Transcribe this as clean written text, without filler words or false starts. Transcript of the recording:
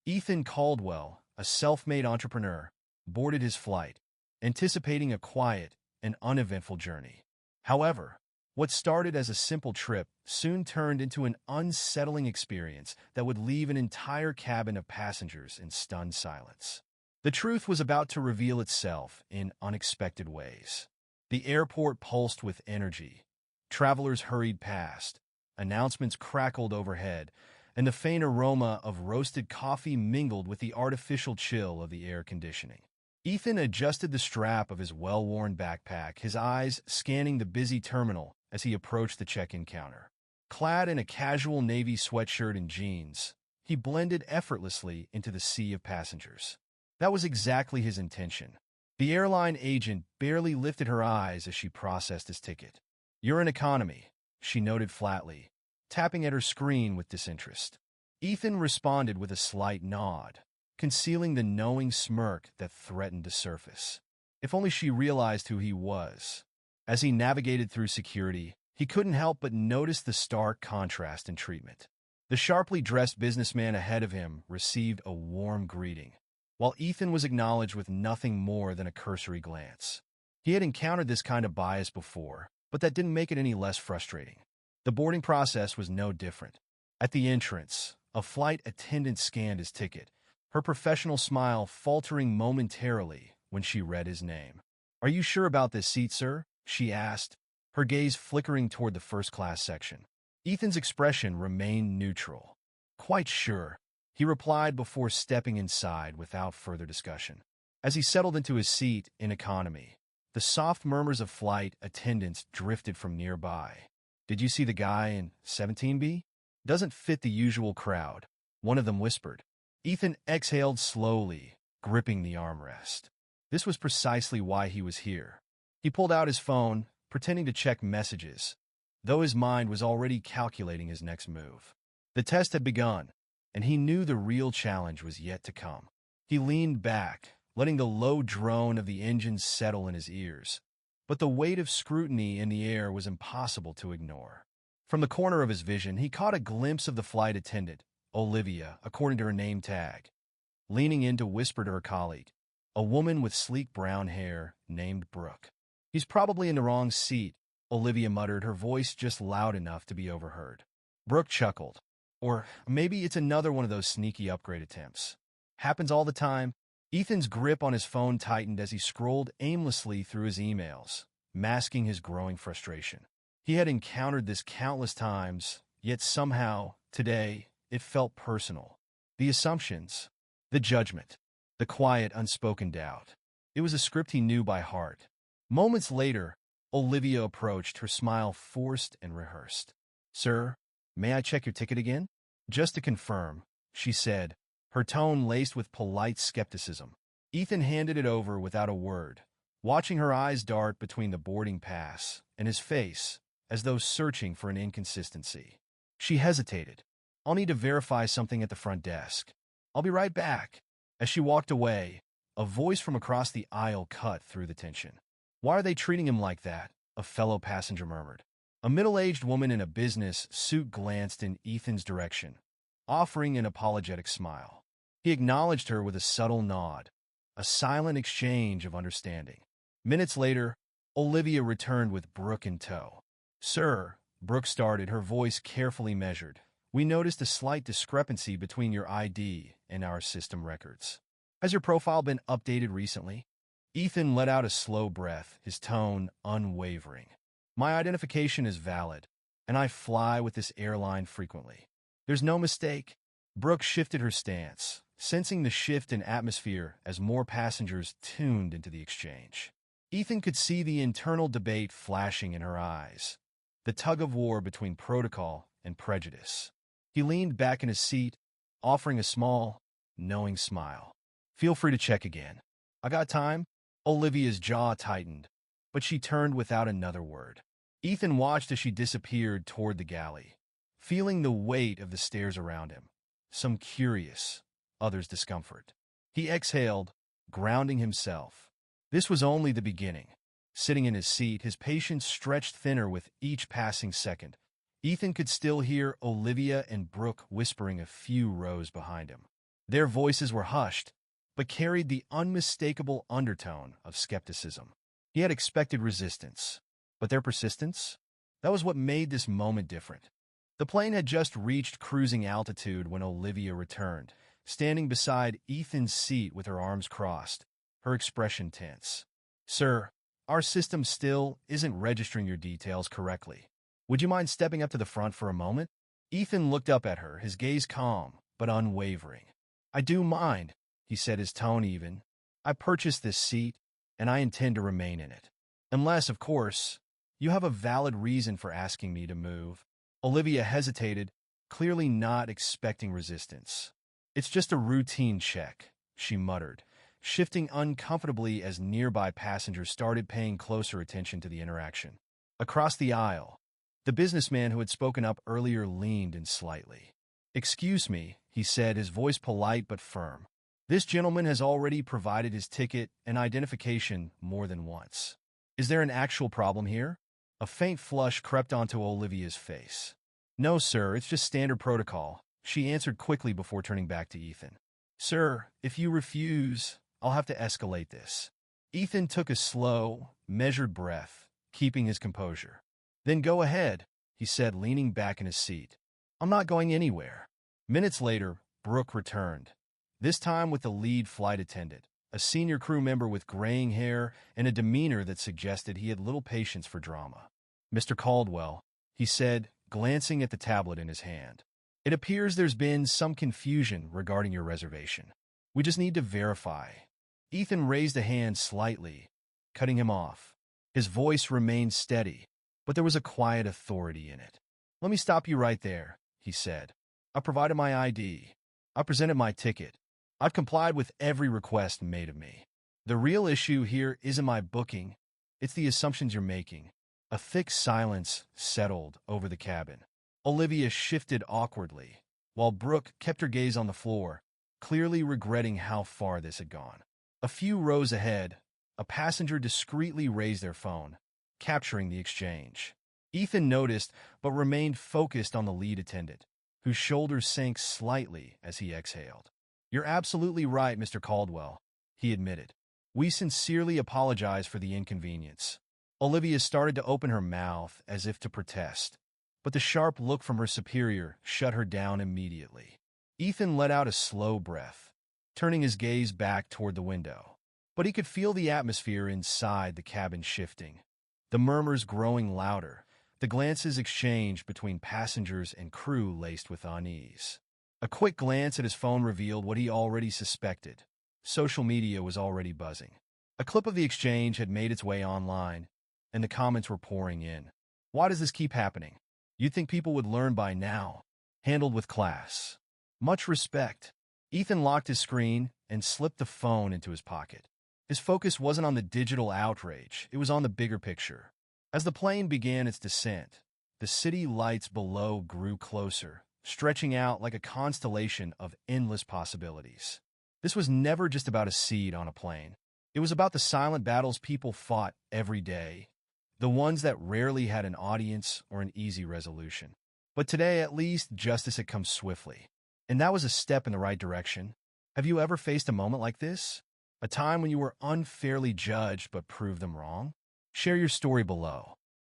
Ethan Caldwell, a self-made entrepreneur, boarded his flight, anticipating a quiet and uneventful journey. However, what started as a simple trip soon turned into an unsettling experience that would leave an entire cabin of passengers in stunned silence. The truth was about to reveal itself in unexpected ways. The airport pulsed with energy. Travelers hurried past. Announcements crackled overhead, and the faint aroma of roasted coffee mingled with the artificial chill of the air conditioning. Ethan adjusted the strap of his well-worn backpack, his eyes scanning the busy terminal as he approached the check-in counter. Clad in a casual navy sweatshirt and jeans, he blended effortlessly into the sea of passengers. That was exactly his intention. The airline agent barely lifted her eyes as she processed his ticket. "You're in economy," she noted flatly, tapping at her screen with disinterest. Ethan responded with a slight nod, concealing the knowing smirk that threatened to surface. If only she realized who he was. As he navigated through security, he couldn't help but notice the stark contrast in treatment. The sharply dressed businessman ahead of him received a warm greeting, while Ethan was acknowledged with nothing more than a cursory glance. He had encountered this kind of bias before, but that didn't make it any less frustrating. The boarding process was no different. At the entrance, a flight attendant scanned his ticket, her professional smile faltering momentarily when she read his name. "Are you sure about this seat, sir?" she asked, her gaze flickering toward the first-class section. Ethan's expression remained neutral. "Quite sure," he replied before stepping inside without further discussion. As he settled into his seat in economy, the soft murmurs of flight attendants drifted from nearby. "Did you see the guy in 17B? Doesn't fit the usual crowd," one of them whispered. Ethan exhaled slowly, gripping the armrest. This was precisely why he was here. He pulled out his phone, pretending to check messages, though his mind was already calculating his next move. The test had begun, and he knew the real challenge was yet to come. He leaned back, letting the low drone of the engines settle in his ears. But the weight of scrutiny in the air was impossible to ignore. From the corner of his vision, he caught a glimpse of the flight attendant, Olivia, according to her name tag. Leaning in to whisper to her colleague, a woman with sleek brown hair named Brooke. "He's probably in the wrong seat," Olivia muttered, her voice just loud enough to be overheard. Brooke chuckled. "Or maybe it's another one of those sneaky upgrade attempts. Happens all the time." Ethan's grip on his phone tightened as he scrolled aimlessly through his emails, masking his growing frustration. He had encountered this countless times, yet somehow, today, it felt personal. The assumptions, the judgment, the quiet, unspoken doubt. It was a script he knew by heart. Moments later, Olivia approached, her smile forced and rehearsed. "Sir, may I check your ticket again?" "Just to confirm," she said, her tone laced with polite skepticism. Ethan handed it over without a word, watching her eyes dart between the boarding pass and his face, as though searching for an inconsistency. She hesitated. "I'll need to verify something at the front desk. I'll be right back." As she walked away, a voice from across the aisle cut through the tension. "Why are they treating him like that?" a fellow passenger murmured. A middle-aged woman in a business suit glanced in Ethan's direction, offering an apologetic smile. He acknowledged her with a subtle nod, a silent exchange of understanding. Minutes later, Olivia returned with Brooke in tow. "Sir," Brooke started, her voice carefully measured, "we noticed a slight discrepancy between your ID and our system records. Has your profile been updated recently?" Ethan let out a slow breath, his tone unwavering. "My identification is valid, and I fly with this airline frequently. There's no mistake." Brooke shifted her stance, sensing the shift in atmosphere as more passengers tuned into the exchange. Ethan could see the internal debate flashing in her eyes, the tug-of-war between protocol and prejudice. He leaned back in his seat, offering a small, knowing smile. "Feel free to check again. I got time?" Olivia's jaw tightened, but she turned without another word. Ethan watched as she disappeared toward the galley, feeling the weight of the stairs around him, some curious, others discomfort. He exhaled, grounding himself. This was only the beginning. Sitting in his seat, his patience stretched thinner with each passing second. Ethan could still hear Olivia and Brooke whispering a few rows behind him. Their voices were hushed, but carried the unmistakable undertone of skepticism. He had expected resistance, but their persistence? That was what made this moment different. The plane had just reached cruising altitude when Olivia returned, standing beside Ethan's seat with her arms crossed, her expression tense. "Sir, our system still isn't registering your details correctly. Would you mind stepping up to the front for a moment?" Ethan looked up at her, his gaze calm but unwavering. "I do mind," he said, his tone even. "I purchased this seat, and I intend to remain in it. Unless, of course, you have a valid reason for asking me to move." Olivia hesitated, clearly not expecting resistance. "It's just a routine check," she muttered, shifting uncomfortably as nearby passengers started paying closer attention to the interaction. Across the aisle, the businessman who had spoken up earlier leaned in slightly. "Excuse me," he said, his voice polite but firm. "This gentleman has already provided his ticket and identification more than once. Is there an actual problem here?" A faint flush crept onto Olivia's face. "No, sir, it's just standard protocol," she answered quickly before turning back to Ethan. "Sir, if you refuse, I'll have to escalate this." Ethan took a slow, measured breath, keeping his composure. "Then go ahead," he said, leaning back in his seat. "I'm not going anywhere." Minutes later, Brooke returned, this time with the lead flight attendant, a senior crew member with graying hair and a demeanor that suggested he had little patience for drama. "Mr. Caldwell," he said, glancing at the tablet in his hand, "it appears there's been some confusion regarding your reservation. We just need to verify." Ethan raised a hand slightly, cutting him off. His voice remained steady, but there was a quiet authority in it. "Let me stop you right there," he said. "I provided my ID. I presented my ticket. I've complied with every request made of me. The real issue here isn't my booking. It's the assumptions you're making." A thick silence settled over the cabin. Olivia shifted awkwardly, while Brooke kept her gaze on the floor, clearly regretting how far this had gone. A few rows ahead, a passenger discreetly raised their phone, capturing the exchange. Ethan noticed, but remained focused on the lead attendant, whose shoulders sank slightly as he exhaled. "You're absolutely right, Mr. Caldwell," he admitted. "We sincerely apologize for the inconvenience." Olivia started to open her mouth as if to protest, but the sharp look from her superior shut her down immediately. Ethan let out a slow breath, turning his gaze back toward the window. But he could feel the atmosphere inside the cabin shifting, the murmurs growing louder, the glances exchanged between passengers and crew laced with unease. A quick glance at his phone revealed what he already suspected. Social media was already buzzing. A clip of the exchange had made its way online, and the comments were pouring in. "Why does this keep happening? You'd think people would learn by now. Handled with class. Much respect." Ethan locked his screen and slipped the phone into his pocket. His focus wasn't on the digital outrage, it was on the bigger picture. As the plane began its descent, the city lights below grew closer, stretching out like a constellation of endless possibilities. This was never just about a seat on a plane. It was about the silent battles people fought every day, the ones that rarely had an audience or an easy resolution. But today, at least, justice had come swiftly. And that was a step in the right direction. Have you ever faced a moment like this? A time when you were unfairly judged but proved them wrong? Share your story below.